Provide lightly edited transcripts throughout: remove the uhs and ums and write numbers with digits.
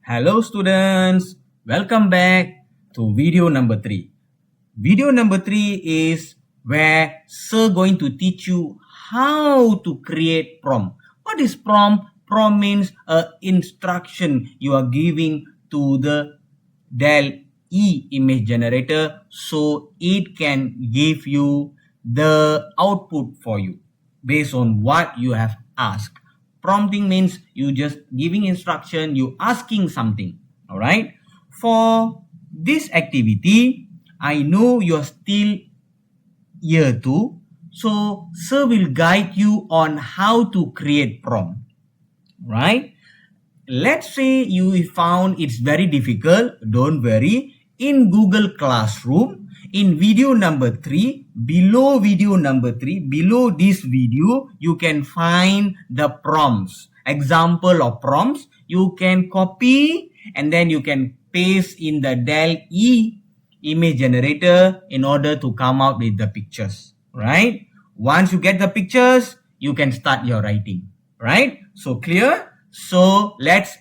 Hello students, welcome back to video number 3. Video number 3 is where sir going to teach you how to create prompt. What is prompt? Prompt means a instruction you are giving to the DALL-E Image Generator so it can give you the output for you based on what you have asked. Prompting means you just giving instruction, you asking something. All right. For this activity, I know you're still year 2. So sir will guide you on how to create prompt. Right. Let's say you found it's very difficult. Don't worry. In Google Classroom, in video number 3, below video number 3, below this video, you can find the prompts. Example of prompts. You can copy and then you can paste in the DALL-E Image Generator in order to come out with the pictures. Right? Once you get the pictures, you can start your writing. Right? So clear? So let's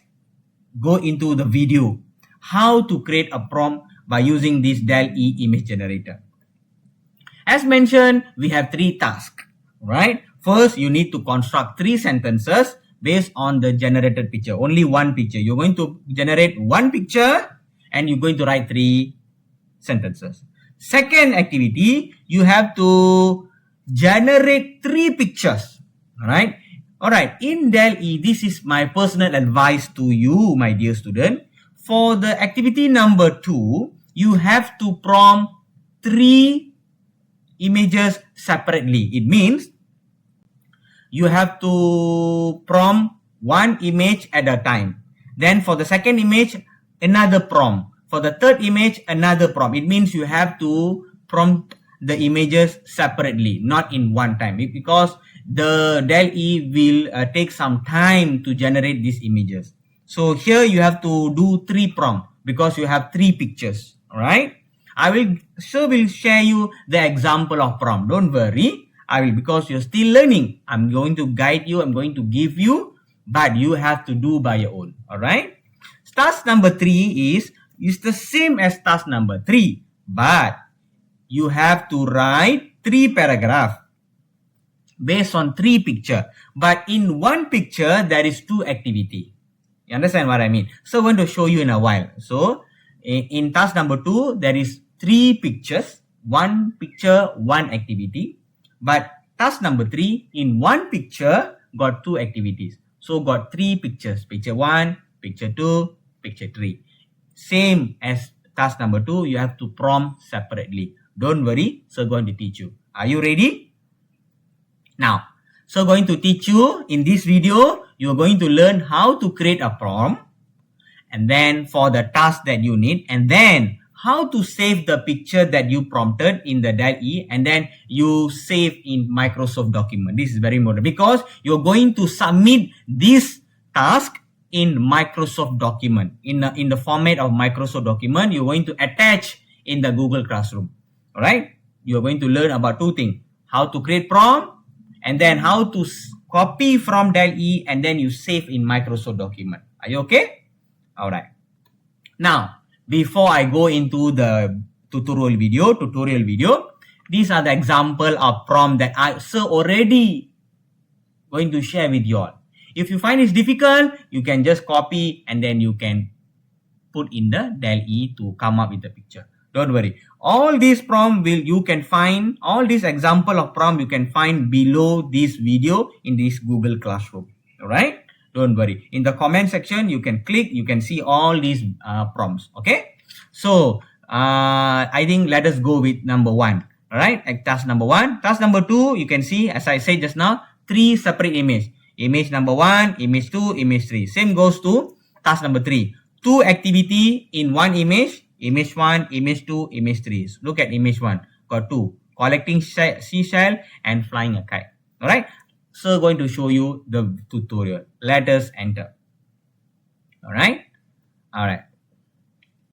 go into the video. How to create a prompt by using this DALL-E Image Generator. As mentioned, we have 3 tasks, right? First, you need to construct 3 sentences based on the generated picture. Only one picture. You're going to generate one picture and you're going to write 3 sentences. Second activity, you have to generate 3 pictures, right? Alright, in DALL-E, this is my personal advice to you, my dear student. For the activity number 2, you have to prompt 3 images separately. It means you have to prompt one image at a time. Then for the second image, another prompt. For the third image, another prompt. It means you have to prompt the images separately, not in one time, because the DALL-E will take some time to generate these images. So here you have to do 3 prompts because you have 3 pictures. All right. I will share you the example of prompt. Don't worry. I will, because you're still learning. I'm going to guide you. I'm going to give you, but you have to do by your own. All right. Task number 3 is the same as task number 3, but you have to write 3 paragraphs based on 3 pictures. But in one picture, there is 2 activity. You understand what I mean? So I'm going to show you in a while. So in task number 2, there is 3 pictures, 1 picture, 1 activity. But task number 3, in 1 picture, got 2 activities. So got 3 pictures, picture 1, picture 2, picture 3. Same as task number 2, you have to prompt separately. Don't worry, so going to teach you. Are you ready? Now, so going to teach you in this video, you're going to learn how to create a prompt, and then for the task that you need, and then how to save the picture that you prompted in the DALL-E, and then you save in Microsoft document. This is very important because you're going to submit this task in Microsoft document. In the format of Microsoft document, you're going to attach in the Google Classroom. All right? You're going to learn about 2 things. How to create prompt, and then how to copy from DALL-E and then you save in Microsoft document. Are you okay? All right. Now, before I go into the tutorial video, these are the example of prompt that I already going to share with you all. If you find it difficult, you can just copy and then you can put in the DALL-E to come up with the picture. Don't worry. All these prompt you can find, all these example of prompt you can find below this video in this Google Classroom. All right. Don't worry. In the comment section, you can click, you can see all these prompts. Okay. So, I think let us go with number 1. All right. Like task number 1. Task number 2, you can see, as I said just now, 3 separate images. Image number 1, image 2, image 3. Same goes to task number 3. 2 activity in 1 image. Image 1, image 2, image 3. Look at image 1. Got 2. Collecting seashell and flying a kite. Alright. So going to show you the tutorial. Let us enter. Alright. Alright.